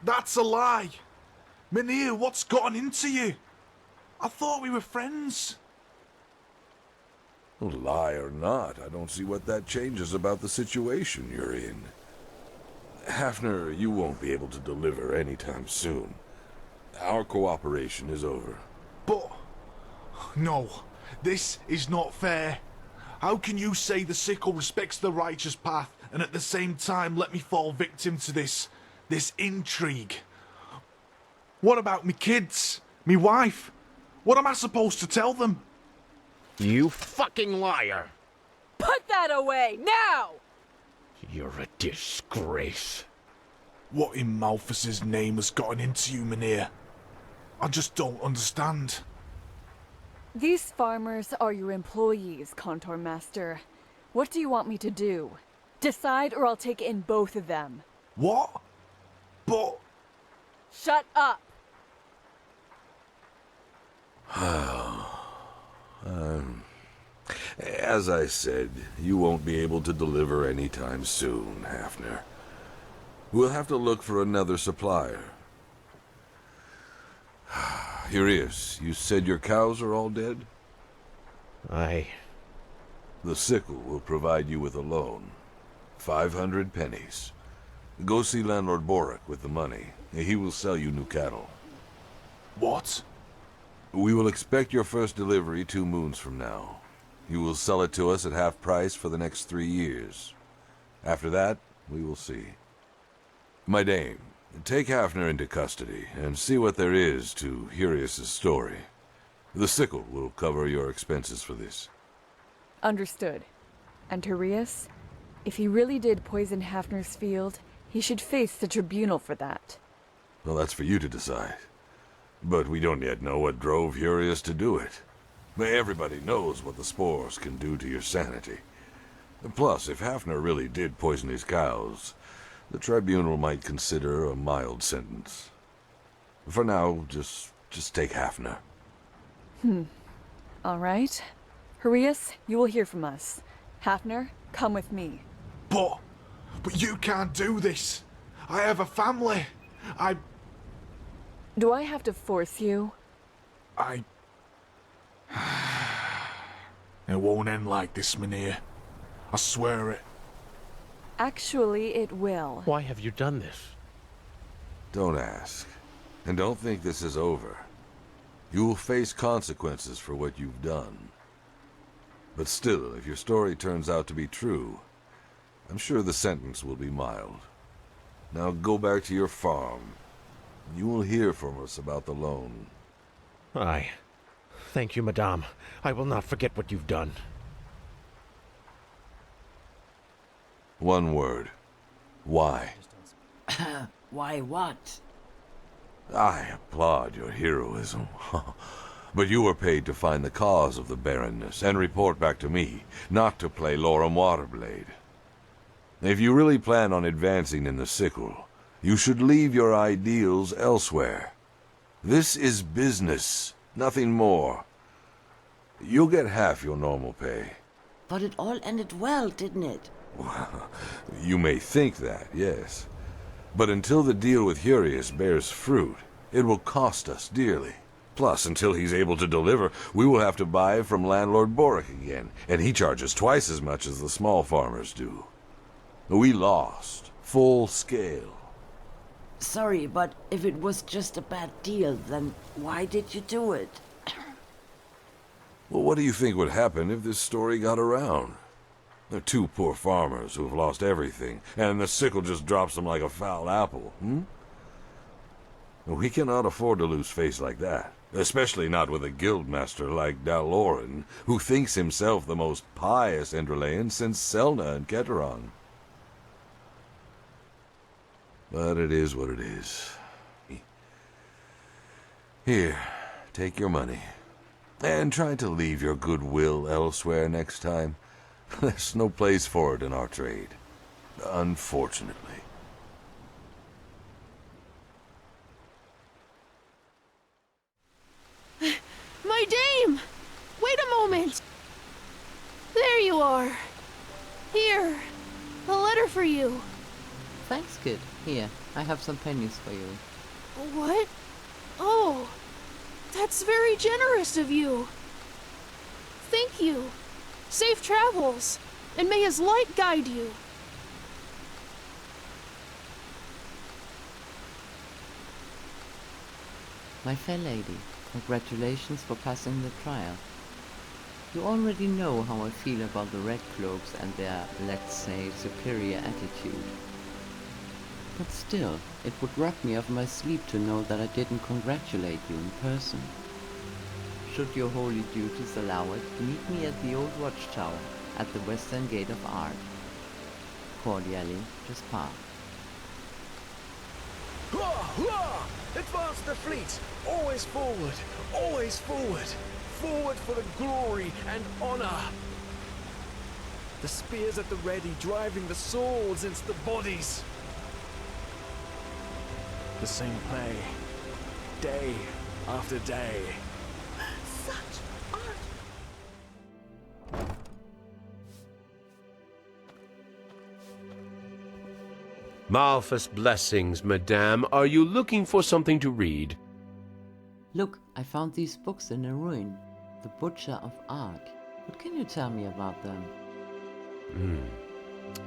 That's a lie. Mynheer, what's gotten into you? I thought we were friends. Lie or not, I don't see what that changes about the situation you're in. Hafner, you won't be able to deliver anytime soon. Our cooperation is over. But... no, this is not fair. How can you say the Sickle respects the righteous path and at the same time let me fall victim to this intrigue? What about me kids? Me wife? What am I supposed to tell them? You fucking liar! Put that away, now! You're a disgrace. What in Malthus's name has gotten into you, Mynheer? I just don't understand. These farmers are your employees, Contour Master. What do you want me to do? Decide or I'll take in both of them. What? But... Shut up! As I said, you won't be able to deliver anytime soon, Hafner. We'll have to look for another supplier. Urias, you said your cows are all dead? The Sickle will provide you with a loan. 500 pennies. Go see Landlord Boric with the money. He will sell you new cattle. what? We will expect your first delivery 2 moons from now. You will sell it to us at half price for the next 3 years. After that, we will see. My dame, take Hafner into custody and see what there is to Urias' story. The Sickle will cover your expenses for this. Understood. And Urias? If he really did poison Hafner's field, he should face the tribunal for that. Well, that's for you to decide. But we don't yet know what drove Urias to do it. Everybody knows what the spores can do to your sanity. Plus, if Hafner really did poison his cows, the tribunal might consider a mild sentence. For now, just take Hafner. All right. Urias, you will hear from us. Hafner, come with me. But you can't do this. I have a family. Do I have to force you? It won't end like this, Mynheer. I swear it. Actually, it will. Why have you done this? Don't ask. And don't think this is over. You will face consequences for what you've done. But still, if your story turns out to be true, I'm sure the sentence will be mild. Now go back to your farm. You will hear from us about the loan. Aye. Thank you, Madame. I will not forget what you've done. One word. Why? Why what? I applaud your heroism. But you were paid to find the cause of the barrenness and report back to me, not to play Lorem Waterblade. If you really plan on advancing in the Sickle, you should leave your ideals elsewhere. This is business, nothing more. You'll get half your normal pay. But it all ended well, didn't it? You may think that, yes. But until the deal with Urias bears fruit, it will cost us dearly. Plus, until he's able to deliver, we will have to buy from Landlord Boric again, and he charges twice as much as the small farmers do. We lost, full scale. Sorry, but if it was just a bad deal, then why did you do it? Well, what do you think would happen if this story got around? They're 2 poor farmers who've lost everything, and the Sickle just drops them like a foul apple, We cannot afford to lose face like that, especially not with a guildmaster like Daloran, who thinks himself the most pious Enderalayan since Selna and Keteron. But it is what it is. Here, take your money. And try to leave your goodwill elsewhere next time. There's no place for it in our trade. Unfortunately. My dame! Wait a moment! There you are. Here, a letter for you. Thanks, kid. Here, I have some pennies for you. What? Oh, that's very generous of you. Thank you. Safe travels, and may his light guide you. My fair lady, congratulations for passing the trial. You already know how I feel about the Red Cloaks and their, let's say, superior attitude. But still, it would rob me of my sleep to know that I didn't congratulate you in person. Should your holy duties allow it, meet me at the old watchtower at the western gate of Ark. Cordially, Jaspar. Advance the fleet! Always forward! Always forward! Forward for the glory and honor! The spears at the ready, driving the swords into the bodies! The same play, day after day. Such art. Malphus blessings, madame. Are you looking for something to read? Look, I found these books in a ruin. The Butcher of Ark. What can you tell me about them?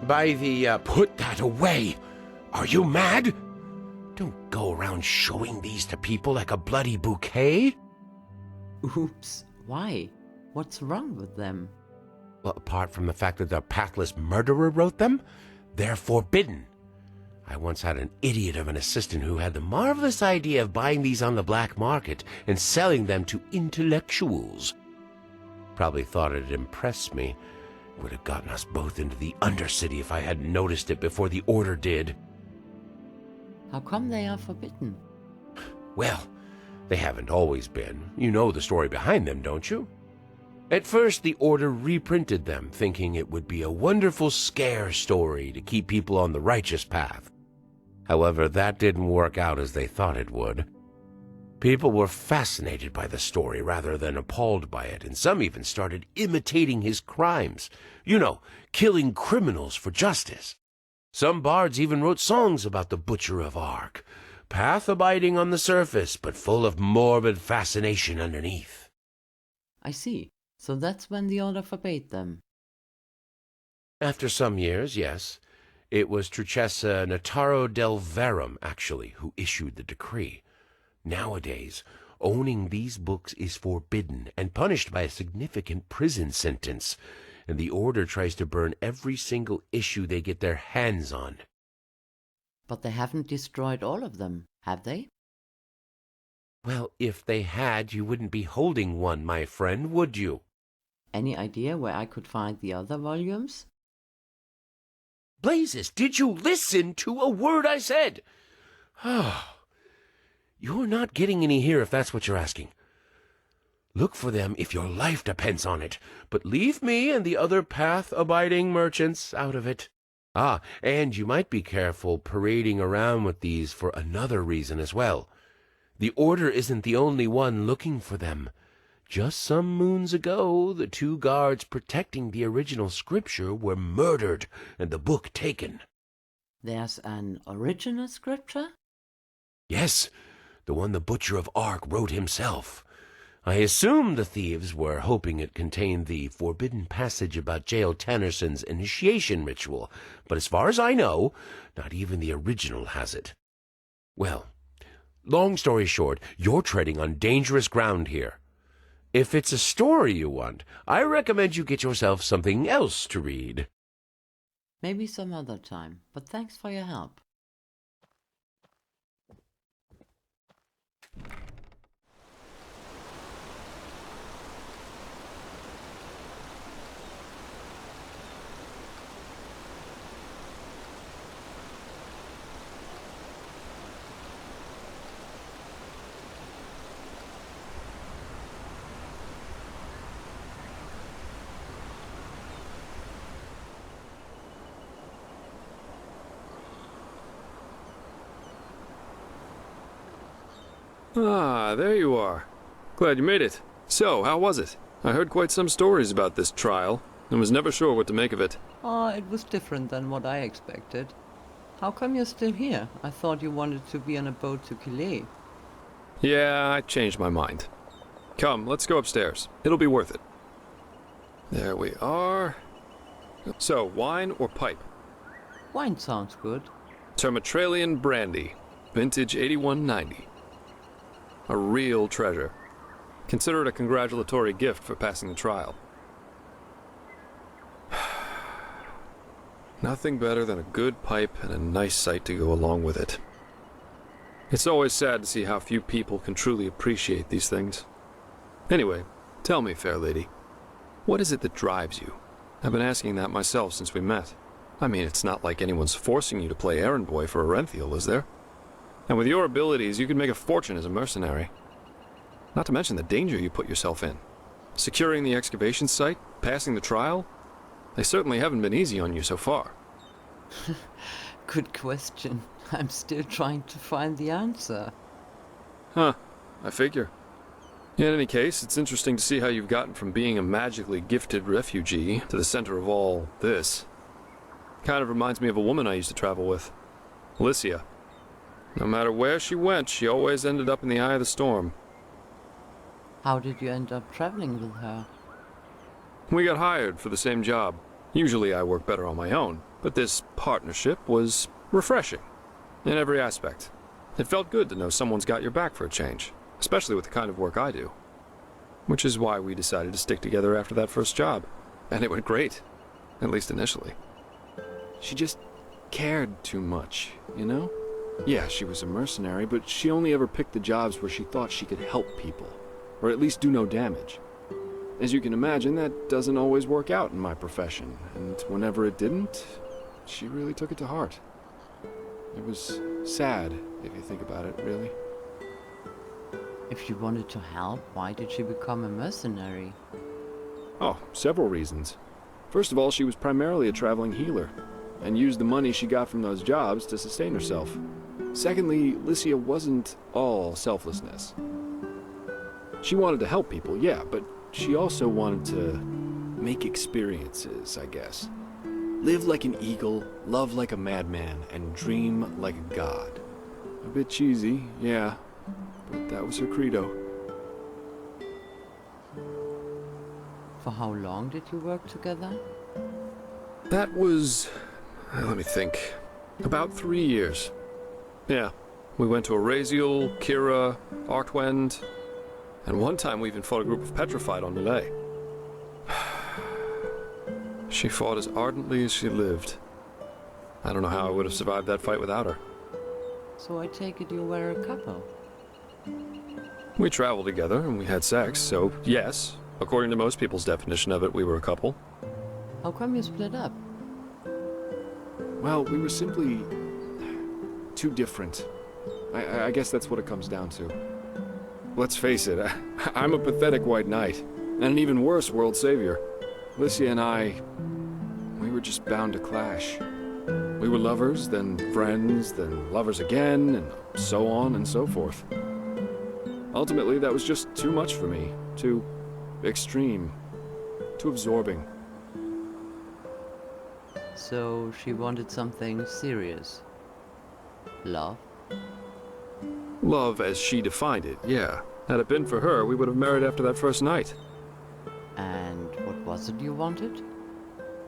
By the, put that away! Are you mad? Don't go around showing these to people like a bloody bouquet. Oops, why? What's wrong with them? Well, apart from the fact that the pathless murderer wrote them, they're forbidden. I once had an idiot of an assistant who had the marvelous idea of buying these on the black market and selling them to intellectuals. Probably thought it'd impress me. Would have gotten us both into the Undercity if I hadn't noticed it before the Order did. How come they are forbidden? Well, they haven't always been. You know the story behind them, don't you? At first, the Order reprinted them, thinking it would be a wonderful scare story to keep people on the righteous path. However, that didn't work out as they thought it would. People were fascinated by the story rather than appalled by it, and some even started imitating his crimes. You know, killing criminals for justice. Some bards even wrote songs about the Butcher of Ark, path-abiding on the surface, but full of morbid fascination underneath. I see. So that's when the Order forbade them. After some years, yes. It was Truchessa Nataro del Verum, actually, who issued the decree. Nowadays, owning these books is forbidden and punished by a significant prison sentence, and the Order tries to burn every single issue they get their hands on. But they haven't destroyed all of them, have they? Well, if they had, you wouldn't be holding one, my friend, would you? Any idea where I could find the other volumes? Blazes, did you listen to a word I said? You're not getting any here if that's what you're asking. Look for them if your life depends on it, but leave me and the other path-abiding merchants out of it. Ah, and you might be careful parading around with these for another reason as well. The Order isn't the only one looking for them. Just some moons ago, the 2 guards protecting the original scripture were murdered and the book taken. There's an original scripture? Yes, the one the Butcher of Ark wrote himself. I assume the thieves were hoping it contained the forbidden passage about Jael Tannerson's initiation ritual, but as far as I know, not even the original has it. Well, long story short, you're treading on dangerous ground here. If it's a story you want, I recommend you get yourself something else to read. Maybe some other time, but thanks for your help. Ah, there you are. Glad you made it. So, how was it? I heard quite some stories about this trial, and was never sure what to make of it. It was different than what I expected. How come you're still here? I thought you wanted to be on a boat to Calais. Yeah, I changed my mind. Come, let's go upstairs. It'll be worth it. There we are. So, wine or pipe? Wine sounds good. Termatralian brandy, vintage 8190. A real treasure. Consider it a congratulatory gift for passing the trial. Nothing better than a good pipe and a nice sight to go along with it. It's always sad to see how few people can truly appreciate these things. Anyway, tell me, fair lady, what is it that drives you? I've been asking that myself since we met. I mean, it's not like anyone's forcing you to play errand boy for Orenthiel, is there? And with your abilities, you could make a fortune as a mercenary. Not to mention the danger you put yourself in. Securing the excavation site, passing the trial, they certainly haven't been easy on you so far. Good question. I'm still trying to find the answer. Huh, I figure. In any case, it's interesting to see how you've gotten from being a magically gifted refugee to the center of all this. Kind of reminds me of a woman I used to travel with, Alicia. No matter where she went, she always ended up in the eye of the storm. How did you end up traveling with her? We got hired for the same job. Usually I work better on my own, but this partnership was refreshing in every aspect. It felt good to know someone's got your back for a change, especially with the kind of work I do. Which is why we decided to stick together after that first job. And it went great, at least initially. She just cared too much, you know? Yeah, she was a mercenary, but she only ever picked the jobs where she thought she could help people, or at least do no damage. As you can imagine, that doesn't always work out in my profession, and whenever it didn't, she really took it to heart. It was sad, if you think about it, really. If she wanted to help, why did she become a mercenary? Oh, several reasons. First of all, she was primarily a traveling healer, and used the money she got from those jobs to sustain herself. Secondly, Alicia wasn't all selflessness. She wanted to help people, yeah, but she also wanted to make experiences, I guess. Live like an eagle, love like a madman, and dream like a god. A bit cheesy, yeah, but that was her credo. For how long did you work together? That was, let me think, about 3 years. Yeah, we went to Cyrodiil, Kira, Artwend, and one time we even fought a group of Petrified on Malay. She fought as ardently as she lived. I don't know how I would have survived that fight without her. So I take it you were a couple? We traveled together and we had sex, so yes, according to most people's definition of it, we were a couple. How come you split up? Well, we were simply too different. I guess that's what it comes down to. Let's face it, I'm a pathetic white knight, and an even worse world savior. Alicia and I, we were just bound to clash. We were lovers, then friends, then lovers again, and so on and so forth. Ultimately, that was just too much for me. Too extreme. Too absorbing. So she wanted something serious. Love? Love as she defined it, yeah. Had it been for her, we would have married after that first night. And what was it you wanted?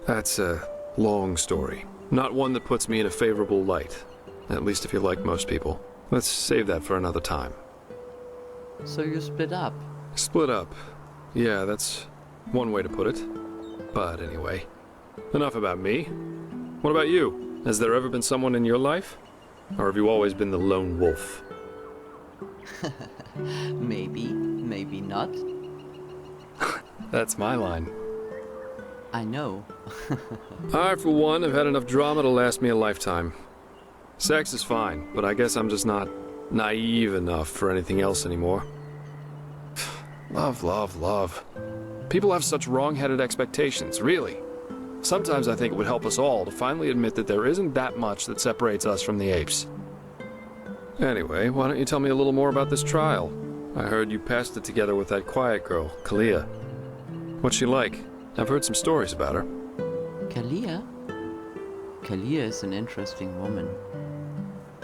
That's a long story. Not one that puts me in a favorable light. At least if you're like most people. Let's save that for another time. So you split up? Split up. Yeah, that's one way to put it. But anyway, enough about me. What about you? Has there ever been someone in your life? Or have you always been the lone wolf? Maybe, maybe not. That's my line. I know. I, for one, have had enough drama to last me a lifetime. Sex is fine, but I guess I'm just not naive enough for anything else anymore. Love, love, love. People have such wrong-headed expectations, really. Sometimes I think it would help us all to finally admit that there isn't that much that separates us from the apes. Anyway, why don't you tell me a little more about this trial? I heard you passed it together with that quiet girl, Kalia. What's she like? I've heard some stories about her. Kalia? Kalia is an interesting woman.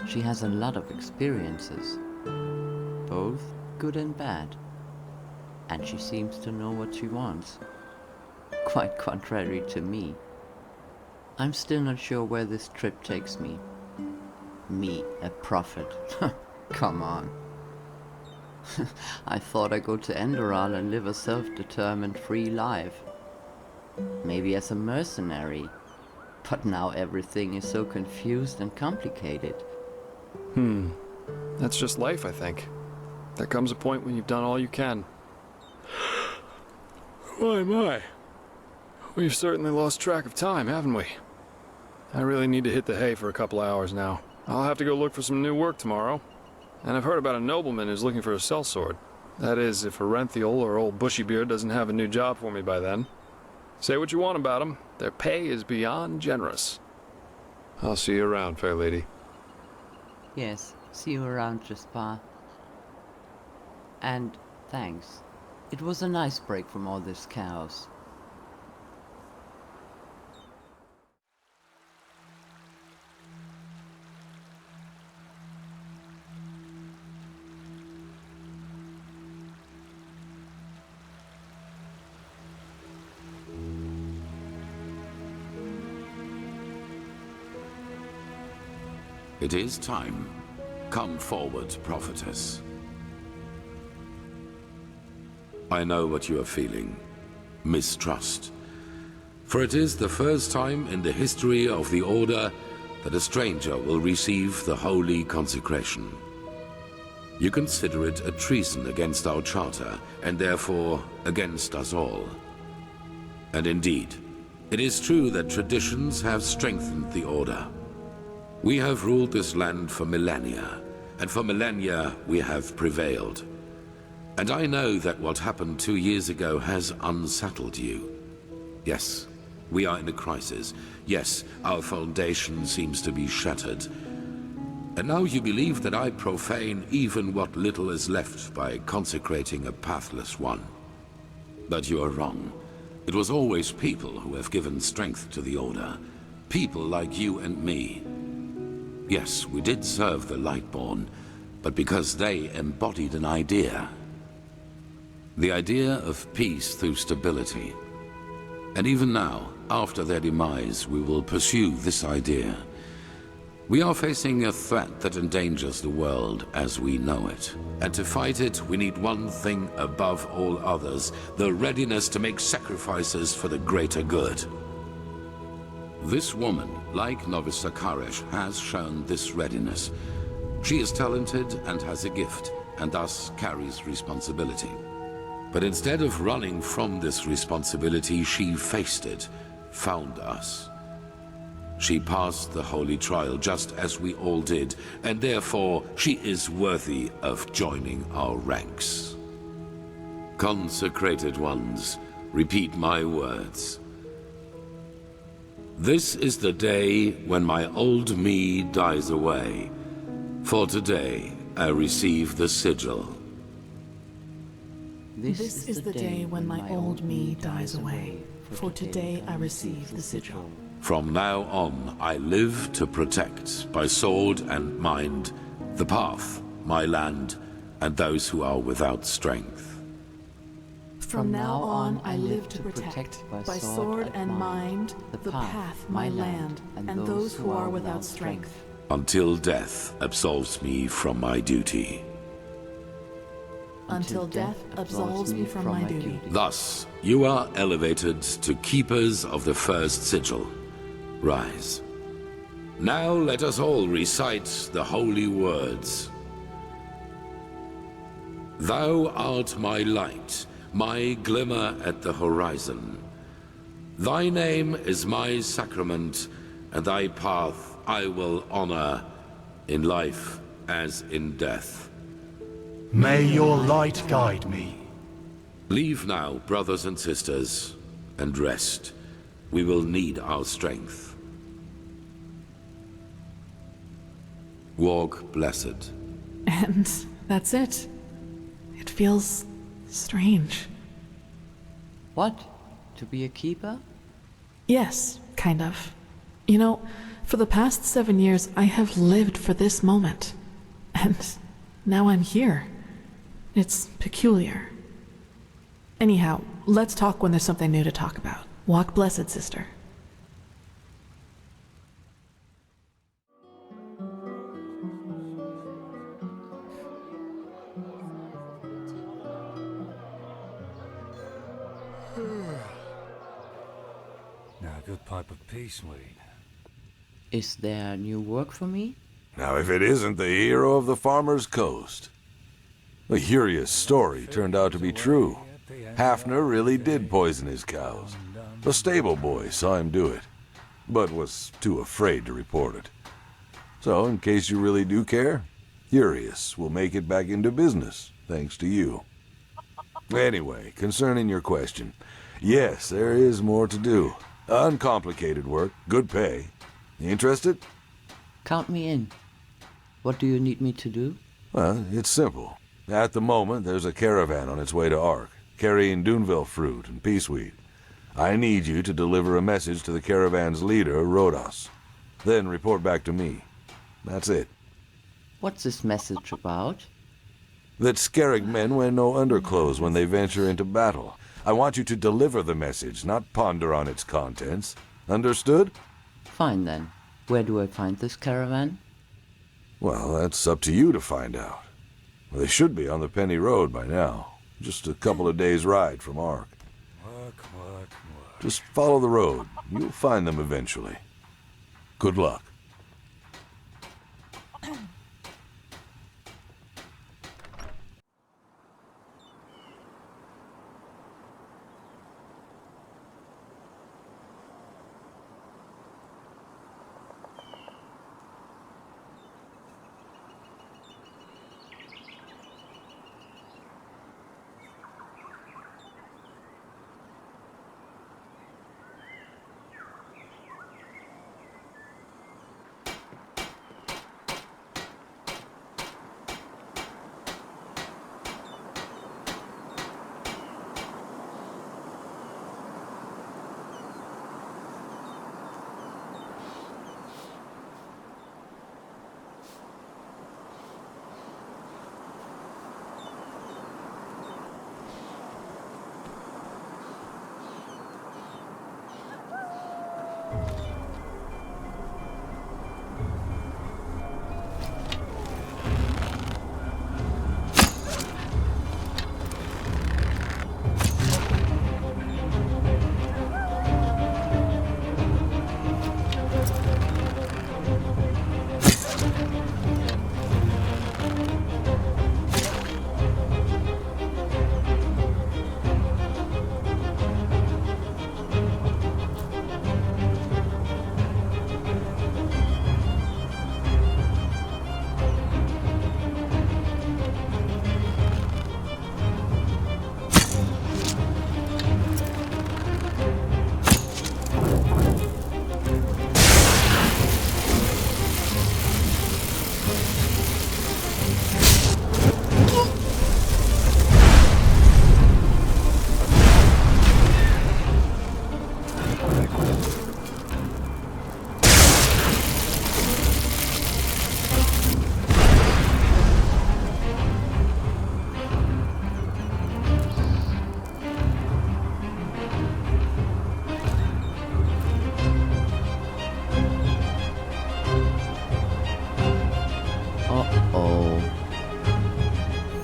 She has a lot of experiences, both good and bad. And she seems to know what she wants. Quite contrary to me. I'm still not sure where this trip takes me. Me, a prophet. Come on. I thought I'd go to Enderal and live a self-determined free life. Maybe as a mercenary. But now everything is so confused and complicated. That's just life, I think. There comes a point when you've done all you can. My. We've certainly lost track of time, haven't we? I really need to hit the hay for a couple hours now. I'll have to go look for some new work tomorrow. And I've heard about a nobleman who's looking for a sellsword. That is, if Arenthiel or old Bushybeard doesn't have a new job for me by then. Say what you want about them, their pay is beyond generous. I'll see you around, fair lady. Yes, see you around, Jaspar. And thanks. It was a nice break from all this chaos. It is time. Come forward, prophetess. I know what you are feeling. Mistrust. For it is the first time in the history of the Order that a stranger will receive the holy consecration. You consider it a treason against our charter, and therefore against us all. And indeed, it is true that traditions have strengthened the Order. We have ruled this land for millennia, and for millennia we have prevailed. And I know that what happened 2 years ago has unsettled you. Yes, we are in a crisis. Yes, our foundation seems to be shattered. And now you believe that I profane even what little is left by consecrating a pathless one. But you are wrong. It was always people who have given strength to the Order. People like you and me. Yes, we did serve the Lightborn, but because they embodied an idea. The idea of peace through stability. And even now, after their demise, we will pursue this idea. We are facing a threat that endangers the world as we know it. And to fight it, we need one thing above all others, the readiness to make sacrifices for the greater good. This woman, like Novice Sakaresh, has shown this readiness. She is talented and has a gift, and thus carries responsibility. But instead of running from this responsibility, she faced it, found us. She passed the holy trial just as we all did, and therefore she is worthy of joining our ranks. Consecrated ones, repeat my words. This is the day when my old me dies away. For today, I receive the sigil. This is the day when my old me dies away. For today, I receive the sigil. From now on, I live to protect, by sword and mind, the path, my land, and those who are without strength. From now on, I live to protect, by sword and mind, the path, my land, and those who are without strength. Until death absolves me from my duty. Until death absolves me from my duty. Thus, you are elevated to keepers of the first sigil. Rise. Now let us all recite the holy words. Thou art my light, my glimmer at the horizon. Thy name is my sacrament, and thy path I will honor, in life as in death. May your light guide me. Leave now, brothers and sisters, and rest. We will need our strength. Walk blessed. And that's it. It feels strange. What? To be a keeper? Yes, kind of. You know, For the past 7 years, I have lived for this moment. And now I'm here. It's peculiar. Anyhow, let's talk when there's something new to talk about. Walk blessed, sister. Now a good pipe of peace, sweet. Is there new work for me? Now, if it isn't the hero of the Farmer's Coast. The curious story turned out to be true. Hafner really did poison his cows. The stable boy saw him do it, but was too afraid to report it. So, in case you really do care, Curious will make it back into business, thanks to you. Anyway, concerning your question, yes, there is more to do. Uncomplicated work, good pay. Interested? Count me in. What do you need me to do? Well, it's simple. At the moment, there's a caravan on its way to Ark, carrying Duneville fruit and peaceweed. I need you to deliver a message to the caravan's leader, Rhodos. Then report back to me. That's it. What's this message about? That Skerrig men wear no underclothes when they venture into battle. I want you to deliver the message, not ponder on its contents. Understood? Fine then. Where do I find this caravan? Well, that's up to you to find out. They should be on the Penny Road by now. Just a couple of days' ride from Ark. Work. Just follow the road. You'll find them eventually. Good luck.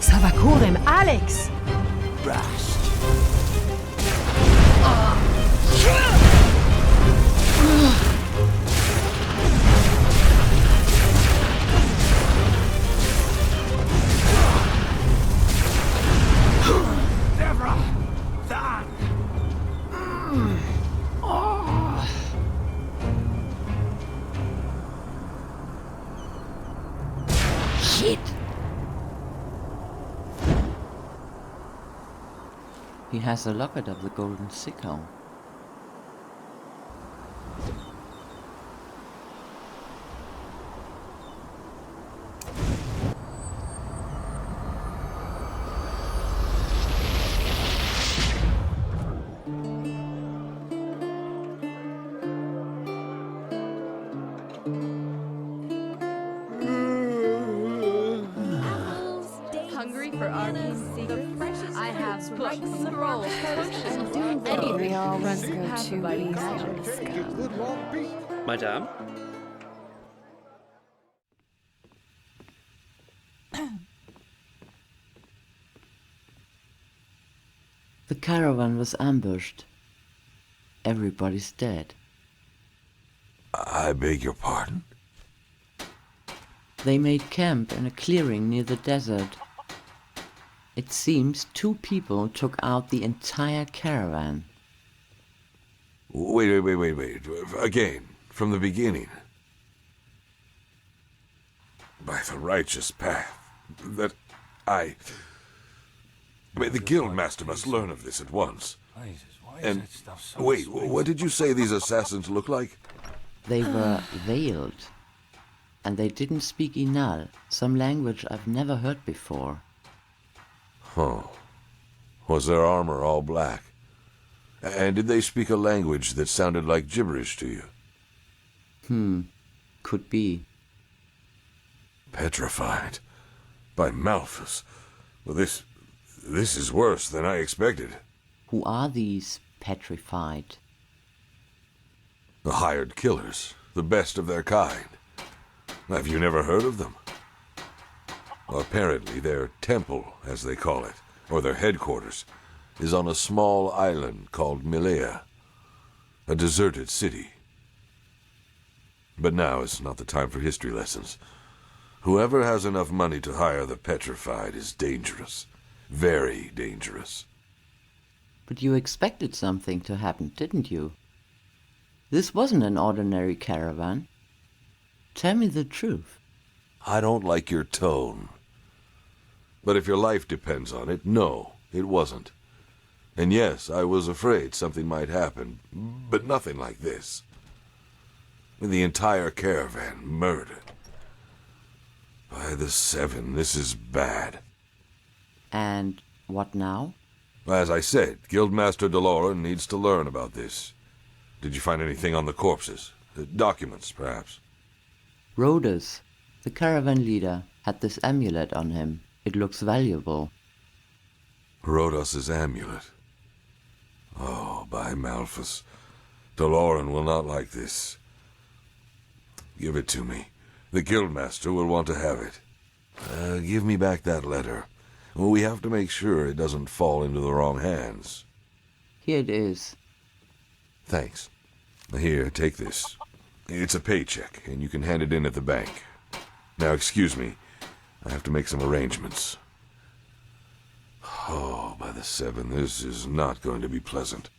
Savakurim, Alex! Shit! He has a locket of the golden sickle. for arcane secrets. I have books, scrolls, potions, anything. We always to go pass too by easy magic. on the scum. Madame? The caravan was ambushed. Everybody's dead. I beg your pardon? They made camp in a clearing near the desert. It seems 2 people took out the entire caravan. Wait. Again, from the beginning. By the righteous path. The Guildmaster must learn of this at once. And, wait, what did you say these assassins look like? They were veiled. And they didn't speak Inal, some language I've never heard before. Oh. Was their armor all black? And did they speak a language that sounded like gibberish to you? Could be. Petrified. By Malphus. Well, this is worse than I expected. Who are these petrified? The hired killers. The best of their kind. Have you never heard of them? Well, apparently their temple, as they call it, or their headquarters, is on a small island called Milea, a deserted city. But now is not the time for history lessons. Whoever has enough money to hire the petrified is dangerous. Very dangerous. But you expected something to happen, didn't you? This wasn't an ordinary caravan. Tell me the truth. I don't like your tone. But if your life depends on it, no, it wasn't. And yes, I was afraid something might happen, but nothing like this. The entire caravan murdered. By the 7, this is bad. And what now? As I said, Guildmaster Deloran needs to learn about this. Did you find anything on the corpses? Documents, perhaps? Rhodas, the caravan leader, had this amulet on him. It looks valuable. Rhodos's amulet. Oh, by Malphus. Deloran will not like this. Give it to me. The Guildmaster will want to have it. Give me back that letter. We have to make sure it doesn't fall into the wrong hands. Here it is. Thanks. Here, take this. It's a paycheck, and you can hand it in at the bank. Now, excuse me. I have to make some arrangements. Oh, by the 7, this is not going to be pleasant.